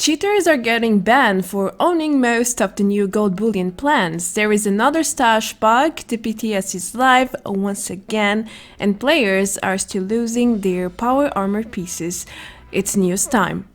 Cheaters are getting banned for owning most of the new gold bullion plans. There is another stash bug, the PTS is live once again, and players are still losing their power armor pieces. It's news time.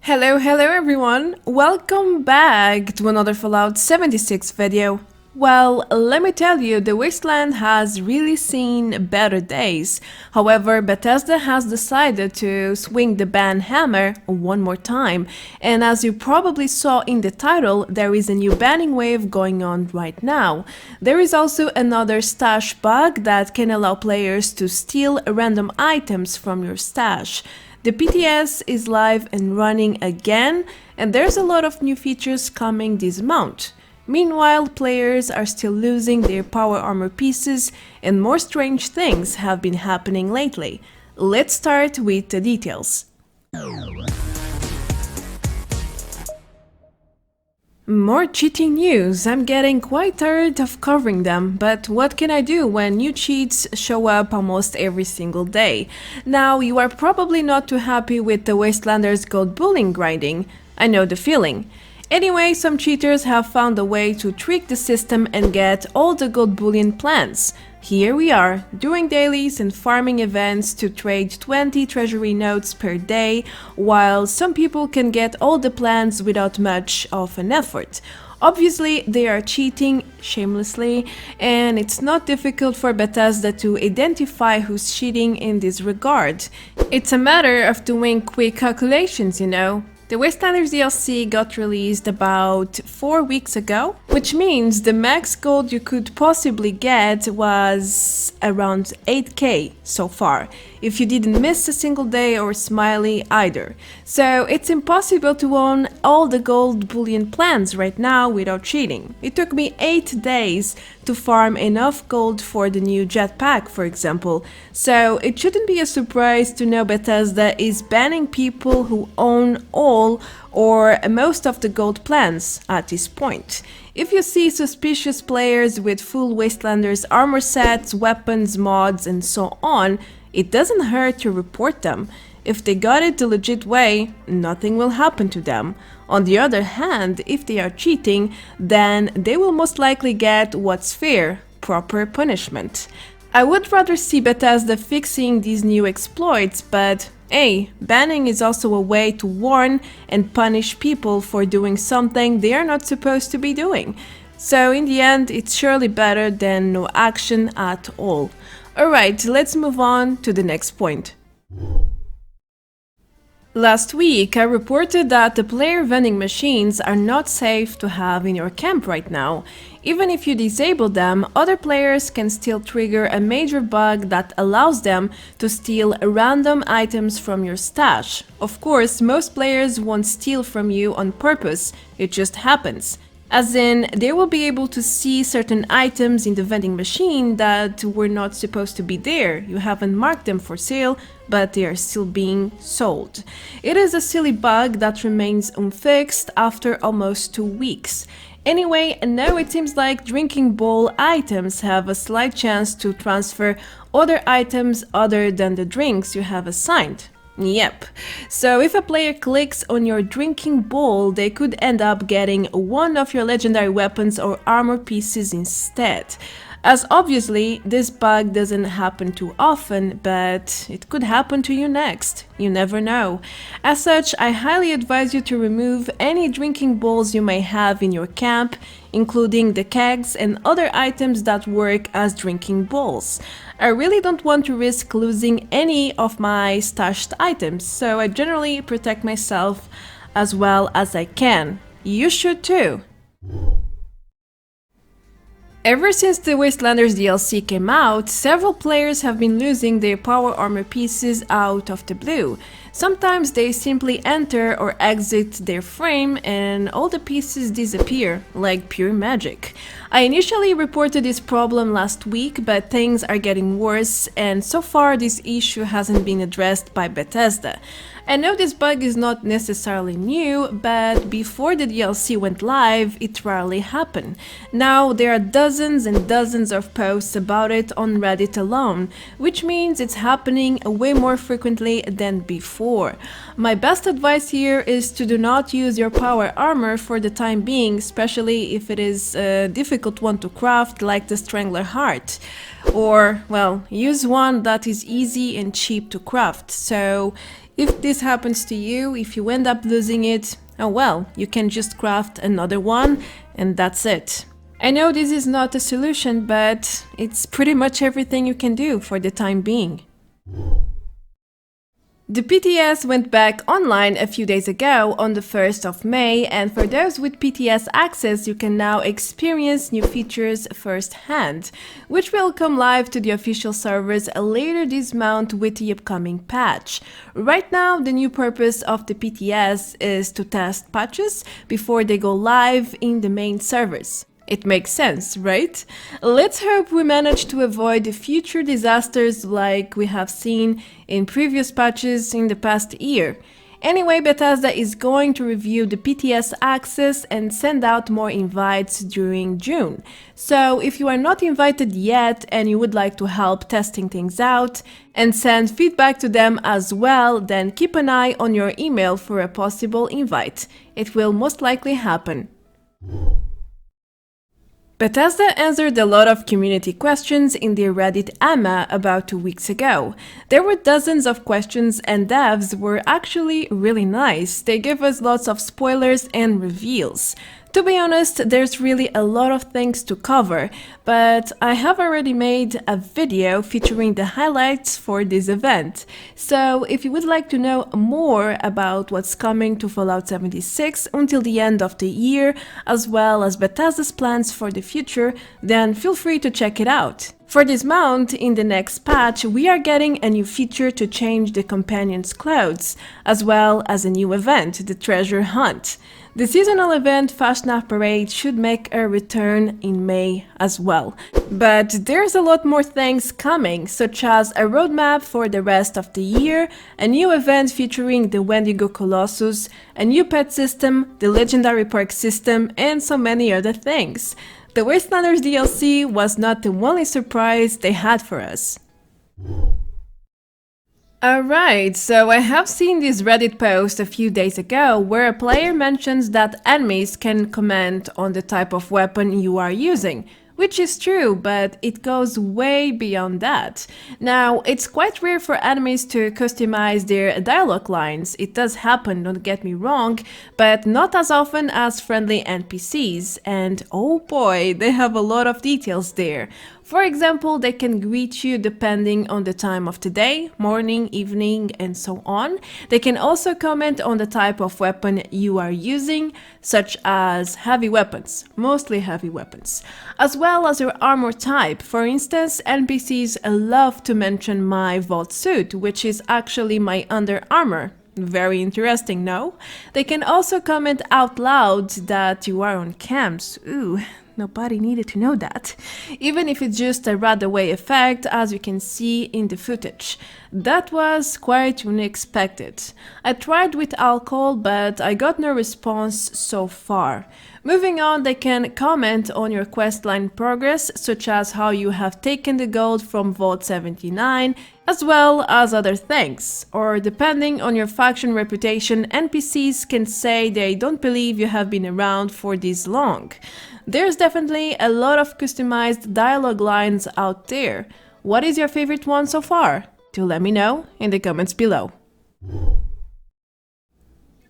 Hello everyone! Welcome back to another Fallout 76 video. Well, let me tell you, the Wasteland has really seen better days. However, Bethesda has decided to swing the ban hammer one more time. And as you probably saw in the title, there is a new banning wave going on right now. There is also another stash bug that can allow players to steal random items from your stash. The PTS is live and running again, and there's a lot of new features coming this month. Meanwhile, players are still losing their power armor pieces, and more strange things have been happening lately. Let's start with the details. More cheating news. I'm getting quite tired of covering them, but what can I do when new cheats show up almost every single day? Now, you are probably not too happy with the Wastelanders gold bullion grinding. I know the feeling. Anyway, some cheaters have found a way to trick the system and get all the gold bullion plans. Here we are, doing dailies and farming events to trade 20 treasury notes per day, while some people can get all the plans without much of an effort. Obviously, they are cheating shamelessly, and it's not difficult for Bethesda to identify who's cheating in this regard. It's a matter of doing quick calculations, you know. The Wastelanders DLC got released about 4 weeks ago, which means the max gold you could possibly get was around 8k so far, if you didn't miss a single day or smiley either. So it's impossible to own all the gold bullion plans right now without cheating. It took me 8 days to farm enough gold for the new jetpack, for example, so it shouldn't be a surprise to know Bethesda is banning people who own all or most of the gold plans at this point. If you see suspicious players with full Wastelanders armor sets, weapons, mods, and so on, it doesn't hurt to report them. If they got it the legit way, nothing will happen to them. On the other hand, if they are cheating, then they will most likely get what's fair, proper punishment. I would rather see Bethesda fixing these new exploits, but hey, banning is also a way to warn and punish people for doing something they are not supposed to be doing. So in the end, it's surely better than no action at all. Alright, let's move on to the next point. Last week, I reported that the player vending machines are not safe to have in your camp right now. Even if you disable them, other players can still trigger a major bug that allows them to steal random items from your stash. Of course, most players won't steal from you on purpose, it just happens. As in, they will be able to see certain items in the vending machine that were not supposed to be there. You haven't marked them for sale, but they are still being sold. It is a silly bug that remains unfixed after almost 2 weeks. Anyway, now it seems like drinking bowl items have a slight chance to transfer other items other than the drinks you have assigned. Yep. So if a player clicks on your drinking bowl, they could end up getting one of your legendary weapons or armor pieces instead. As obviously, this bug doesn't happen too often, but it could happen to you next. You never know. As such, I highly advise you to remove any drinking bowls you may have in your camp, including the kegs and other items that work as drinking bowls. I really don't want to risk losing any of my stashed items, so I generally protect myself as well as I can. You should too. Ever since the Wastelanders DLC came out, several players have been losing their power armor pieces out of the blue. Sometimes they simply enter or exit their frame and all the pieces disappear, like pure magic. I initially reported this problem last week, but things are getting worse, and so far this issue hasn't been addressed by Bethesda. I know this bug is not necessarily new, but before the DLC went live, it rarely happened. Now there are dozens and dozens of posts about it on Reddit alone, which means it's happening way more frequently than before. My best advice here is to do not use your power armor for the time being, especially if it is a difficult one to craft like the Strangler Heart. Or, well, use one that is easy and cheap to craft. So if this happens to you, if you end up losing it, oh well, you can just craft another one and that's it. I know this is not a solution, but it's pretty much everything you can do for the time being. The PTS went back online a few days ago on the 1st of May, and for those with PTS access you can now experience new features firsthand, which will come live to the official servers later this month with the upcoming patch. Right now the new purpose of the PTS is to test patches before they go live in the main servers. It makes sense, right? Let's hope we manage to avoid future disasters like we have seen in previous patches in the past year. Anyway, Bethesda is going to review the PTS access and send out more invites during June. So if you are not invited yet and you would like to help testing things out and send feedback to them as well, then keep an eye on your email for a possible invite. It will most likely happen. Bethesda answered a lot of community questions in their Reddit AMA about 2 weeks ago. There were dozens of questions and devs were actually really nice. They gave us lots of spoilers and reveals. To be honest, there's really a lot of things to cover, but I have already made a video featuring the highlights for this event. So if you would like to know more about what's coming to Fallout 76 until the end of the year, as well as Bethesda's plans for the future, then feel free to check it out. For this month, in the next patch, we are getting a new feature to change the companions' clothes, as well as a new event, the Treasure Hunt. The seasonal event Fashionable Parade should make a return in May as well. But there's a lot more things coming, such as a roadmap for the rest of the year, a new event featuring the Wendigo Colossus, a new pet system, the legendary perk system, and so many other things. The Wastelanders DLC was not the only surprise they had for us. Alright, so I have seen this Reddit post a few days ago where a player mentions that enemies can comment on the type of weapon you are using. Which is true, but it goes way beyond that. Now, it's quite rare for enemies to customize their dialogue lines. It does happen, don't get me wrong, but not as often as friendly NPCs, and oh boy, they have a lot of details there. For example, they can greet you depending on the time of the day, morning, evening, and so on. They can also comment on the type of weapon you are using, such as heavy weapons, mostly heavy weapons, as well as your armor type. For instance, NPCs love to mention my vault suit, which is actually my under armor. Very interesting, no? They can also comment out loud that you are on camps. Ooh. Nobody needed to know that, even if it's just a runaway effect, as you can see in the footage. That was quite unexpected. I tried with alcohol, but I got no response so far. Moving on, they can comment on your questline progress, such as how you have taken the gold from Vault 79, as well as other things. Or depending on your faction reputation, NPCs can say they don't believe you have been around for this long. There's definitely a lot of customized dialogue lines out there. What is your favorite one so far? Do let me know in the comments below.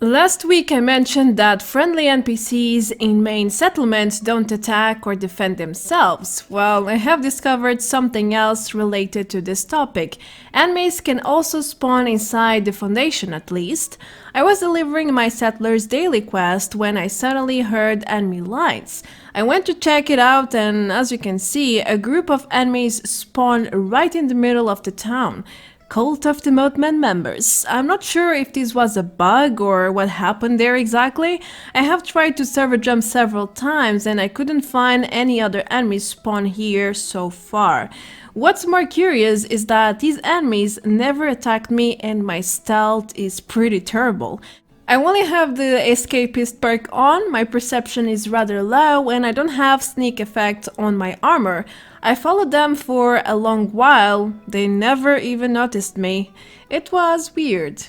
Last week I mentioned that friendly NPCs in main settlements don't attack or defend themselves. Well, I have discovered something else related to this topic. Enemies can also spawn inside the Foundation at least. I was delivering my Settler's daily quest when I suddenly heard enemy lines. I went to check it out and as you can see, a group of enemies spawned right in the middle of the town. Cult of the Mothman members. I'm not sure if this was a bug or what happened there exactly. I have tried to server jump several times and I couldn't find any other enemies spawn here so far. What's more curious is that these enemies never attacked me and my stealth is pretty terrible. I only have the escapist perk on, my perception is rather low and I don't have sneak effect on my armor. I followed them for a long while, they never even noticed me. It was weird.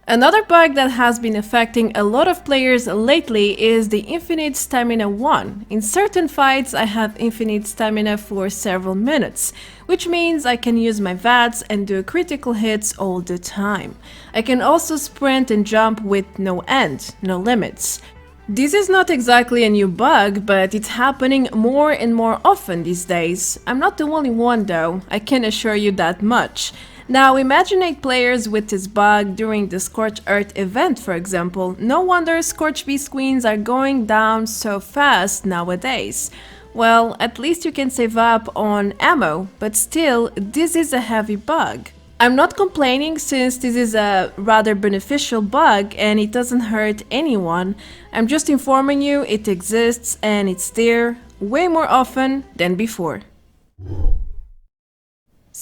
Another bug that has been affecting a lot of players lately is the infinite stamina 1. In certain fights I have infinite stamina for several minutes, which means I can use my VATS and do critical hits all the time. I can also sprint and jump with no end, no limits. This is not exactly a new bug, but it's happening more and more often these days. I'm not the only one though, I can assure you that much. Now imagine 8 players with this bug during the Scorched Earth event, for example. No wonder Scorched Beast Queens are going down so fast nowadays. Well, at least you can save up on ammo, but still, this is a heavy bug. I'm not complaining since this is a rather beneficial bug and it doesn't hurt anyone. I'm just informing you it exists and it's there way more often than before.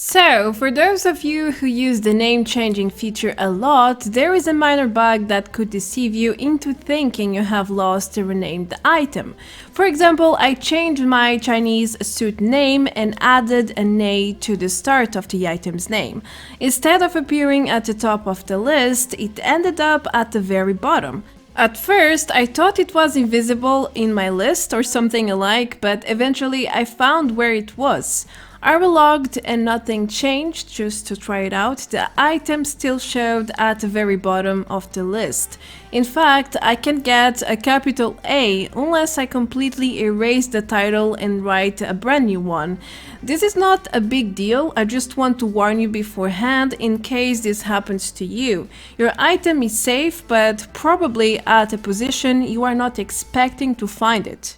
So, for those of you who use the name changing feature a lot, there is a minor bug that could deceive you into thinking you have lost a renamed item. For example, I changed my Chinese suit name and added an A to the start of the item's name. Instead of appearing at the top of the list, it ended up at the very bottom. At first, I thought it was invisible in my list or something alike, but eventually I found where it was. I relogged and nothing changed. Just to try it out, the item still showed at the very bottom of the list. In fact, I can get a capital A unless I completely erase the title and write a brand new one. This is not a big deal, I just want to warn you beforehand in case this happens to you. Your item is safe, but probably at a position you are not expecting to find it.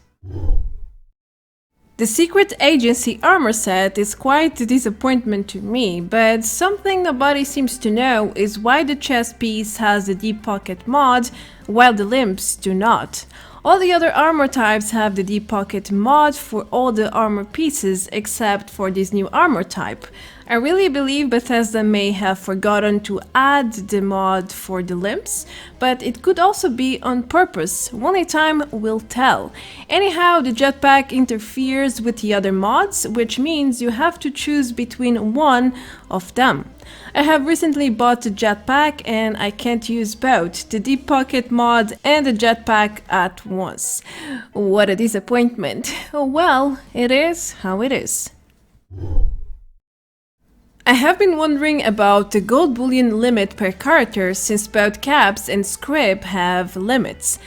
The secret agency armor set is quite a disappointment to me, but something nobody seems to know is why the chest piece has the deep pocket mod while the limbs do not. All the other armor types have the deep pocket mod for all the armor pieces except for this new armor type. I really believe Bethesda may have forgotten to add the mod for the limbs, but it could also be on purpose. Only time will tell. Anyhow, the jetpack interferes with the other mods, which means you have to choose between one of them. I have recently bought the jetpack and I can't use both the deep pocket mod and the jetpack at once. What a disappointment. Well, it is how it is. I have been wondering about the gold bullion limit per character since both caps and script have limits.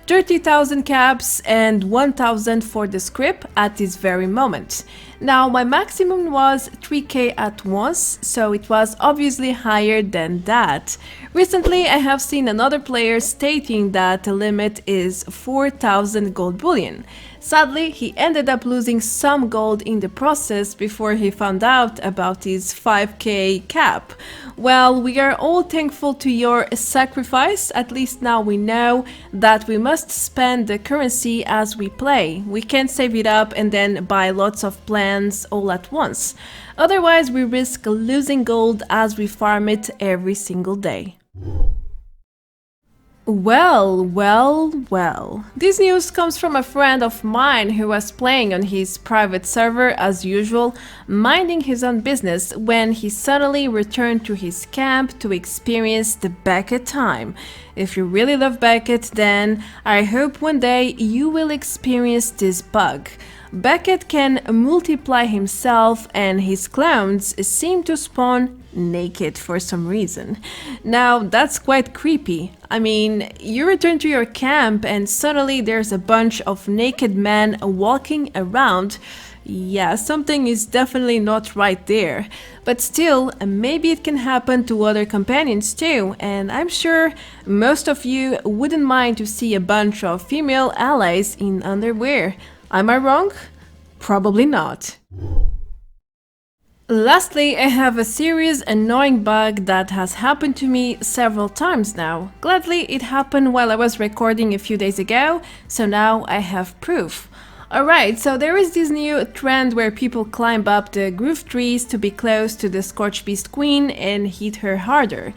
30,000 caps and 1,000 for the script at this very moment. Now my maximum was 3k at once, so it was obviously higher than that. Recently I have seen another player stating that the limit is 4,000 gold bullion. Sadly, he ended up losing some gold in the process before he found out about his 5k cap. Well, we are all thankful to your sacrifice. At least now we know that we must spend the currency as we play. We can't save it up and then buy lots of plans all at once. Otherwise, we risk losing gold as we farm it every single day. Well. This news comes from a friend of mine who was playing on his private server as usual, minding his own business when he suddenly returned to his camp to experience the Beckett time. If you really love Beckett, then I hope one day you will experience this bug. Beckett can multiply himself and his clones seem to spawn naked for some reason. Now that's quite creepy. I mean, you return to your camp and suddenly there's a bunch of naked men walking around. Yeah, something is definitely not right there. But still, maybe it can happen to other companions too, and I'm sure most of you wouldn't mind to see a bunch of female allies in underwear. Am I wrong? Probably not. Lastly, I have a serious annoying bug that has happened to me several times now. Gladly, it happened while I was recording a few days ago, so now I have proof. Alright, so there is this new trend where people climb up the groove trees to be close to the Scorch Beast Queen and hit her harder.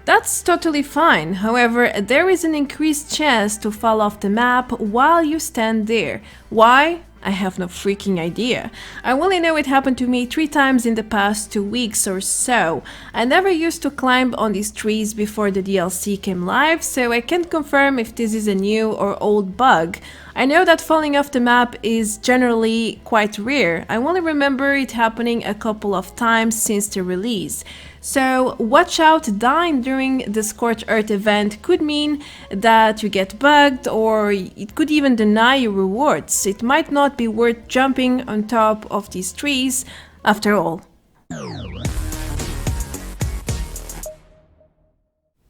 That's totally fine, however, there is an increased chance to fall off the map while you stand there. Why? I have no freaking idea. I only know it happened to me 3 times in the past 2 weeks or so. I never used to climb on these trees before the DLC came live, so I can't confirm if this is a new or old bug. I know that falling off the map is generally quite rare. I only remember it happening a couple of times since the release. So watch out, dying during the Scorched Earth event could mean that you get bugged, or it could even deny you rewards. It might not be worth jumping on top of these trees after all.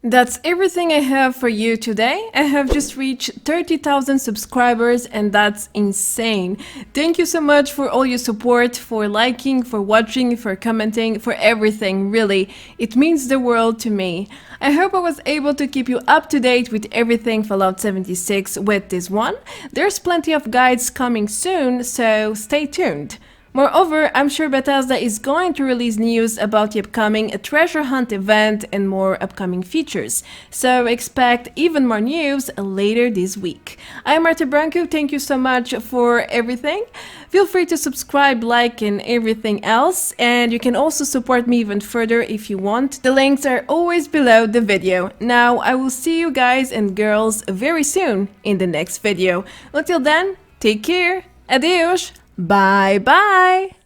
That's everything I have for you today. I have just reached 30,000 subscribers and that's insane. Thank you so much for all your support, for liking, for watching, for commenting, for everything, really. It means the world to me. I hope I was able to keep you up to date with everything Fallout 76 with this one. There's plenty of guides coming soon, so stay tuned. Moreover, I'm sure Bethesda is going to release news about the upcoming treasure hunt event and more upcoming features, so expect even more news later this week. I'm Marta Branco, thank you so much for everything. Feel free to subscribe, like, and everything else, and you can also support me even further if you want. The links are always below the video. Now, I will see you guys and girls very soon in the next video. Until then, take care, adeus! Bye bye!